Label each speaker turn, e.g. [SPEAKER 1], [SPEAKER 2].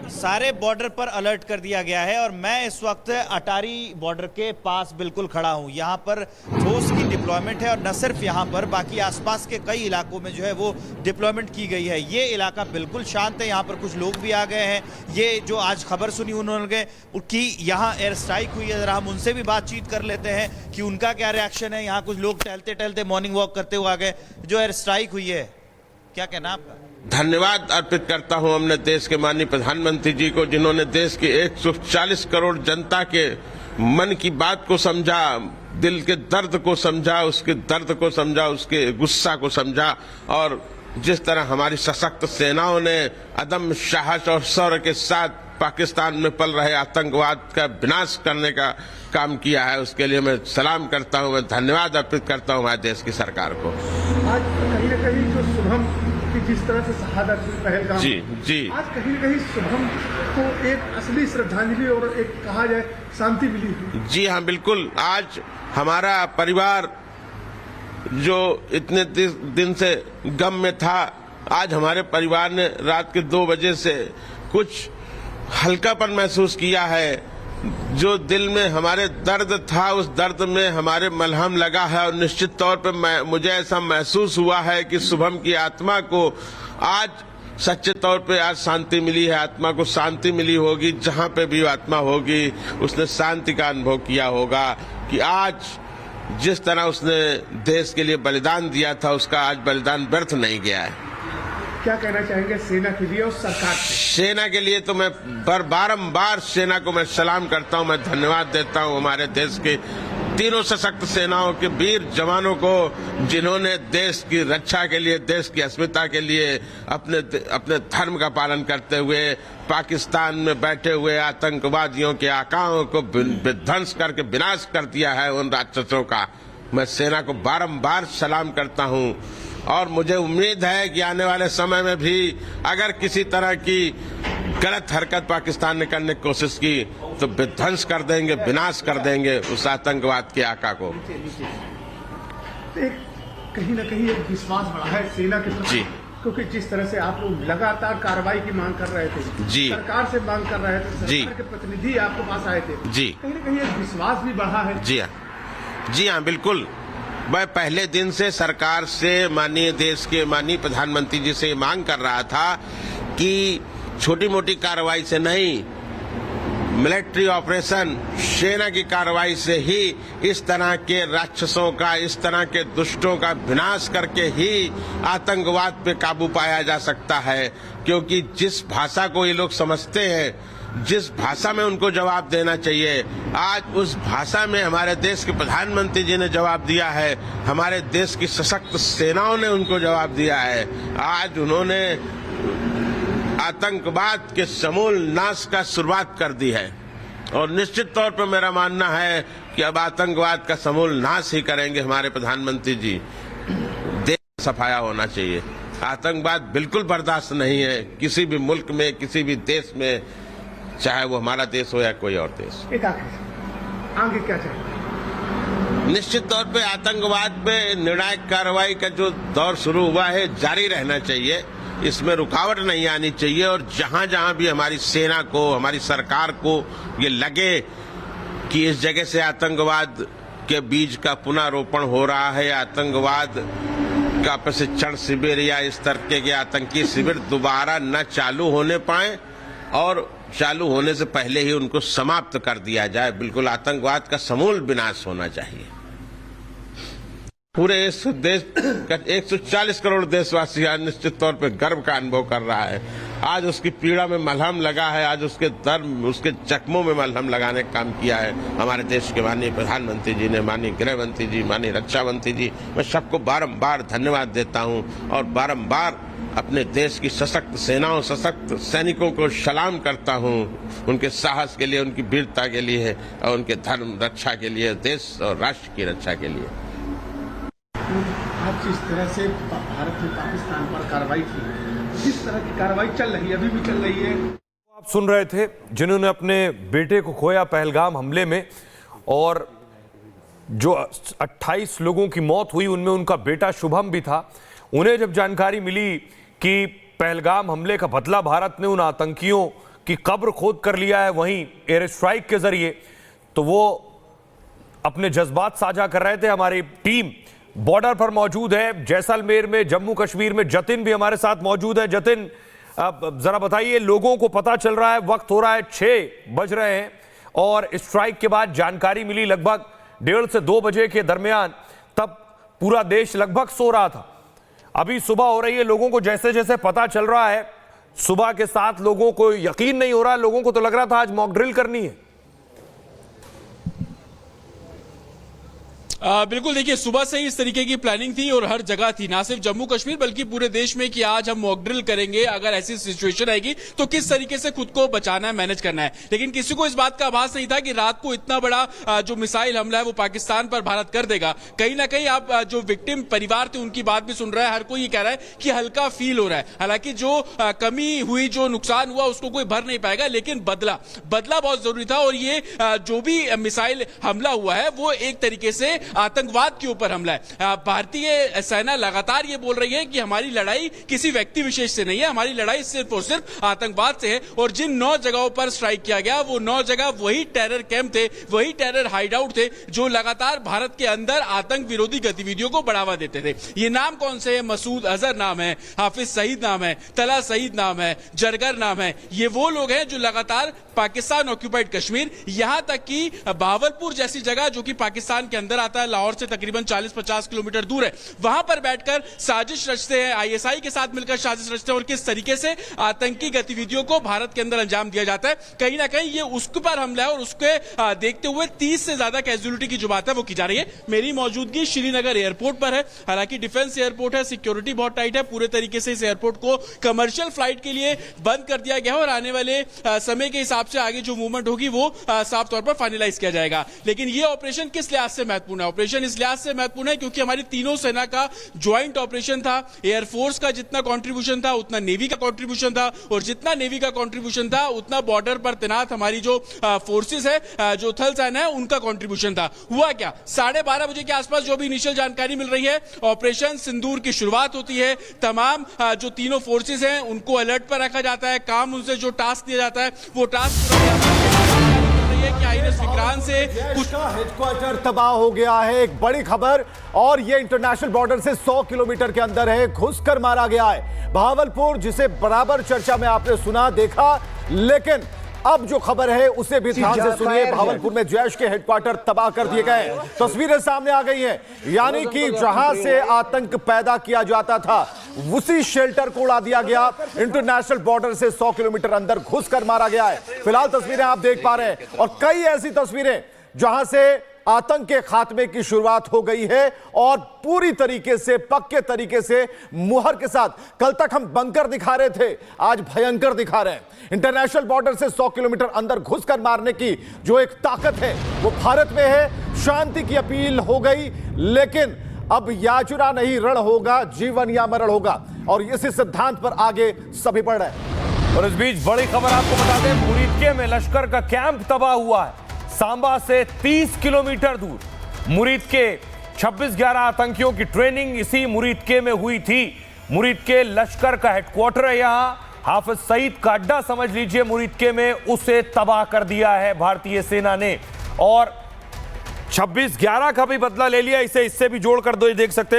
[SPEAKER 1] सारे बॉर्डर पर अलर्ट कर दिया गया है और मैं इस वक्त अटारी बॉर्डर के पास बिल्कुल खड़ा हूं। यहां पर फोर्स की डिप्लॉयमेंट है और न सिर्फ यहां पर, बाकी आसपास के कई इलाकों में जो है वो डिप्लॉयमेंट की गई है। ये इलाका बिल्कुल शांत है, यहां पर कुछ लोग भी आ गए हैं। ये जो आज खबर सुनी उन्होंने कि यहां एयर स्ट्राइक हुई है, जरा हम उनसे भी बातचीत कर लेते हैं कि उनका क्या रिएक्शन है। यहाँ कुछ लोग टहलते टहलते मॉर्निंग वॉक करते हुए आ गए। जो एयर स्ट्राइक हुई है, क्या कहना आपका?
[SPEAKER 2] धन्यवाद अर्पित करता हूं हमने देश के माननीय प्रधानमंत्री जी को, जिन्होंने देश की 140 करोड़ जनता के मन की बात को समझा, दिल के दर्द को समझा, उसके दर्द को समझा, उसके गुस्सा को समझा। और जिस तरह हमारी सशक्त सेनाओं ने अदम्य साहस और शौर्य के साथ पाकिस्तान में पल रहे आतंकवाद का विनाश करने का काम किया है, उसके लिए मैं सलाम करता हूं, मैं धन्यवाद अर्पित करता हूं हमारे देश की सरकार को।
[SPEAKER 3] आज कहीं न कहीं जो शुभम की जिस तरह से शहादत पहलगाम,
[SPEAKER 2] जी
[SPEAKER 3] आज कहीं न कहीं शुभम को एक असली श्रद्धांजलि और एक कहा जाए शांति मिली।
[SPEAKER 2] जी हाँ, बिल्कुल। आज हमारा परिवार जो इतने दिन से गम में था, आज हमारे परिवार ने रात के 2 बजे से कुछ हल्कापन महसूस किया है। जो दिल में हमारे दर्द था, उस दर्द में हमारे मलहम लगा है और निश्चित तौर पर मुझे ऐसा महसूस हुआ है कि शुभम की आत्मा को आज सच्चे तौर पे आज शांति मिली है, आत्मा को शांति मिली होगी। जहां पे भी आत्मा होगी उसने शांति का अनुभव किया होगा कि आज जिस तरह उसने देश के लिए बलिदान दिया था, उसका आज बलिदान व्यर्थ नहीं गया है।
[SPEAKER 3] क्या कहना चाहेंगे सेना के लिए और सरकार से?
[SPEAKER 2] सेना के लिए तो मैं बारंबार सेना को मैं सलाम करता हूं, मैं धन्यवाद देता हूं हमारे देश के तीनों सशक्त सेनाओं के वीर जवानों को, जिन्होंने देश की रक्षा के लिए, देश की अस्मिता के लिए अपने धर्म का पालन करते हुए पाकिस्तान में बैठे हुए आतंकवादियों के आकाओं को विध्वंस करके विनाश कर दिया है उन राक्षसों का। मैं सेना को बारंबार सलाम करता हूं और मुझे उम्मीद है कि आने वाले समय में भी अगर किसी तरह की गलत हरकत पाकिस्तान ने करने की कोशिश की तो विध्वंस कर देंगे, विनाश कर देंगे उस आतंकवाद के आका को।
[SPEAKER 3] एक कहीं न कहीं एक विश्वास बढ़ा है सेना के प्रति, क्योंकि जिस तरह से आप लोग लगातार कार्रवाई की मांग कर रहे थे,
[SPEAKER 2] जी,
[SPEAKER 3] सरकार से मांग कर रहे थे, सरकार के प्रतिनिधि आपके पास आए थे,
[SPEAKER 2] जी,
[SPEAKER 3] कहीं न कहीं एक विश्वास भी बढ़ा है।
[SPEAKER 2] जी हाँ, बिल्कुल। मैं पहले दिन से सरकार से, माननीय देश के माननीय प्रधानमंत्री जी से मांग कर रहा था कि छोटी मोटी कार्रवाई से नहीं, मिलिट्री ऑपरेशन, सेना की कार्रवाई से ही इस तरह के राक्षसों का, इस तरह के दुष्टों का विनाश करके ही आतंकवाद पे काबू पाया जा सकता है। क्योंकि जिस भाषा को ये लोग समझते हैं, जिस भाषा में उनको जवाब देना चाहिए, आज उस भाषा में हमारे देश के प्रधानमंत्री जी ने जवाब दिया है, हमारे देश की सशक्त सेनाओं ने उनको जवाब दिया है। आज उन्होंने आतंकवाद के समूल नाश का शुरुआत कर दी है और निश्चित तौर पर मेरा मानना है कि अब आतंकवाद का समूल नाश ही करेंगे हमारे प्रधानमंत्री जी। देश सफाया होना चाहिए। आतंकवाद बिल्कुल बर्दाश्त नहीं है किसी भी मुल्क में, किसी भी देश में, चाहे वो हमारा देश हो या कोई और देश।
[SPEAKER 3] एक आगे क्या चाहिए?
[SPEAKER 2] निश्चित तौर पे आतंकवाद पे निर्णायक कार्रवाई का जो दौर शुरू हुआ है जारी रहना चाहिए, इसमें रुकावट नहीं आनी चाहिए। और जहां जहां भी हमारी सेना को, हमारी सरकार को ये लगे कि इस जगह से आतंकवाद के बीज का पुनरोपण हो रहा है, आतंकवाद का प्रशिक्षण शिविर या इस तरह के आतंकी शिविर दोबारा न चालू होने पाए और चालू होने से पहले ही उनको समाप्त कर दिया जाए। बिल्कुल आतंकवाद का समूल विनाश होना चाहिए। पूरे इस देश का 140 करोड़ देशवासी आज निश्चित तौर पर गर्व का अनुभव कर रहा है। आज उसकी पीड़ा में मलहम लगा है, आज उसके दर्द, उसके जख्मों में मलहम लगाने का काम किया है हमारे देश के माननीय प्रधानमंत्री जी ने, माननीय गृह मंत्री जी, माननीय रक्षा मंत्री जी। मैं सबको बारंबार धन्यवाद देता हूं और बारंबार अपने देश की सशक्त सेनाओं, सशक्त सैनिकों को सलाम करता हूं, उनके साहस के लिए, उनकी वीरता के लिए और उनके धर्म रक्षा के लिए, देश और राष्ट्र की रक्षा के लिए।
[SPEAKER 3] आज जिस तरह से भारत ने पाकिस्तान पर कार्रवाई की, जिस तरह की कार्रवाई चल रही है, अभी भी चल रही है।
[SPEAKER 4] आप सुन रहे थे जिन्होंने अपने बेटे को खोया पहलगाम हमले में, और जो 28 लोगों की मौत हुई उनमें उनका बेटा शुभम भी था। उन्हें जब जानकारी मिली कि पहलगाम हमले का बदला भारत ने उन आतंकियों की कब्र खोद कर लिया है वहीं एयर स्ट्राइक के जरिए, तो वो अपने जज्बात साझा कर रहे थे। हमारी टीम बॉर्डर पर मौजूद है जैसलमेर में, जम्मू कश्मीर में। जतिन भी हमारे साथ मौजूद है। जतिन, अब जरा बताइए, लोगों को पता चल रहा है, वक्त हो रहा है 6 बज रहे हैं और स्ट्राइक के बाद जानकारी मिली लगभग 1:30 से 2 बजे के दरमियान, तब पूरा देश लगभग सो रहा था। अभी सुबह हो रही है, लोगों को जैसे जैसे पता चल रहा है, सुबह के साथ लोगों को यकीन नहीं हो रहा, लोगों को तो लग रहा था आज मॉक ड्रिल करनी है।
[SPEAKER 5] बिल्कुल, देखिए सुबह से ही इस तरीके की प्लानिंग थी और हर जगह थी, ना सिर्फ जम्मू कश्मीर बल्कि पूरे देश में, कि आज हम मॉक ड्रिल करेंगे, अगर ऐसी सिचुएशन आएगी तो किस तरीके से खुद को बचाना है, मैनेज करना है। लेकिन किसी को इस बात का आभास नहीं था कि रात को इतना बड़ा जो मिसाइल हमला है वो पाकिस्तान पर भारत कर देगा। कहीं ना कहीं आप जो विक्टिम परिवार थे उनकी बात भी सुन रहा है, हर कोई ये कह रहा है कि हल्का फील हो रहा है। हालांकि जो कमी हुई, जो नुकसान हुआ, उसको कोई भर नहीं पाएगा, लेकिन बदला बहुत जरूरी था। और ये जो भी मिसाइल हमला हुआ है वो एक तरीके से आतंकवाद के ऊपर हमला है। भारतीय सेना लगातार ये बोल रही है कि हमारी लड़ाई किसी व्यक्ति विशेष से नहीं है, हमारी लड़ाई सिर्फ और सिर्फ आतंकवाद से है। और जिन 9 जगहों पर स्ट्राइक किया गया, वो 9 जगह वही टेरर कैंप थे, वही टेरर हाइडआउट थे जो लगातार भारत के अंदर आतंक विरोधी गतिविधियों को बढ़ावा देते थे। ये नाम कौन से हैं? मसूद अजहर नाम है, हाफिज सईद नाम है, तला सईद नाम है, जरगर नाम है। ये वो लोग हैं जो लगातार पाकिस्तान ऑक्यूपाइड कश्मीर, यहां तक कि भावलपुर जैसी जगह जो कि पाकिस्तान के अंदर आता है, लाहौर से तकरीबन 40-50 किलोमीटर दूर है, वहां पर बैठकर साजिश रचते हैं, आईएसआई के साथ मिलकर साजिश रचते हैं और किस तरीके से आतंकी गतिविधियों को भारत के अंदर अंजाम दिया जाता है। कहीं ना कहीं ये उसके पर हमला है और उसके देखते हुए 30 से ज्यादा कैजुअलिटी की जो बात है वो की जा रही है। मेरी मौजूदगी श्रीनगर एयरपोर्ट पर है। हालांकि डिफेंस एयरपोर्ट है, सिक्योरिटी बहुत टाइट है, पूरे तरीके से इस एयरपोर्ट को कमर्शियल फ्लाइट के लिए बंद कर दिया गया है और आने वाले समय के हिसाब से आगे जो मूवमेंट होगी वो साफ तौर पर फाइनलाइज किया जाएगा। लेकिन ये ऑपरेशन किस लिहाज से महत्वपूर्ण है? ऑपरेशन इस लिहाज से महत्वपूर्ण है क्योंकि हमारी तीनों सेना का ज्वाइंट ऑपरेशन था। एयरफोर्स का जितना कंट्रीब्यूशन था उतना नेवी का कंट्रीब्यूशन था, और जितना नेवी का कंट्रीब्यूशन था उतना बॉर्डर पर तैनात हमारी जो फोर्सेस है, जो थल सेना है, उनका कंट्रीब्यूशन था। हुआ क्या, 12:30 बजे के आसपास जो भी इनिशियल जानकारी मिल रही है, ऑपरेशन सिंदूर की शुरुआत होती है। तमाम जो तीनों फोर्सेस हैं उनको अलर्ट पर रखा जाता है, काम उनसे जो टास्क दिया जाता है वो टास्क विक्रांत से
[SPEAKER 6] कुछ का हेडक्वार्टर तबाह हो गया है। एक बड़ी खबर, और ये इंटरनेशनल बॉर्डर से 100 किलोमीटर के अंदर है, घुसकर मारा गया है। भावलपुर, जिसे बराबर चर्चा में आपने सुना देखा, लेकिन अब जो खबर है उसे भी ध्यान से सुनिए। भावलपुर में जैश के हेडक्वार्टर तबाह कर दिए गए, तस्वीरें सामने आ गई हैं। यानी कि जहां से आतंक पैदा किया जाता था उसी शेल्टर को उड़ा दिया गया। इंटरनेशनल बॉर्डर से 100 किलोमीटर अंदर घुसकर मारा गया है। फिलहाल तस्वीरें आप देख पा रहे हैं, और कई ऐसी तस्वीरें जहां से आतंक के खात्मे की शुरुआत हो गई है, और पूरी तरीके से, पक्के तरीके से, मुहर के साथ। कल तक हम बंकर दिखा रहे थे, आज भयंकर दिखा रहे हैं। इंटरनेशनल बॉर्डर से 100 किलोमीटर अंदर घुसकर मारने की जो एक ताकत है वो भारत में है। शांति की अपील हो गई, लेकिन अब याचना नहीं, रण होगा, जीवन या मरण होगा, और इसी सिद्धांत पर आगे सभी बढ़ रहे हैं।
[SPEAKER 4] और इस बीच बड़ी खबर आपको बता दें, मुरीदके में लश्कर का कैंप तबाह हुआ है। सांबा से 30 किलोमीटर दूर मुरीदके 26/11 आतंकियों की ट्रेनिंग इसी मुरीदके में हुई थी। मुरीदके लश्कर का हेडक्वार्टर है, यहां हाफिज सईद का अड्डा समझ लीजिए मुरीदके में, उसे तबाह कर दिया है भारतीय सेना ने। और 26/11 का भी बदला ले लिया, इसे इससे भी जोड़कर दो देख सकते हैं।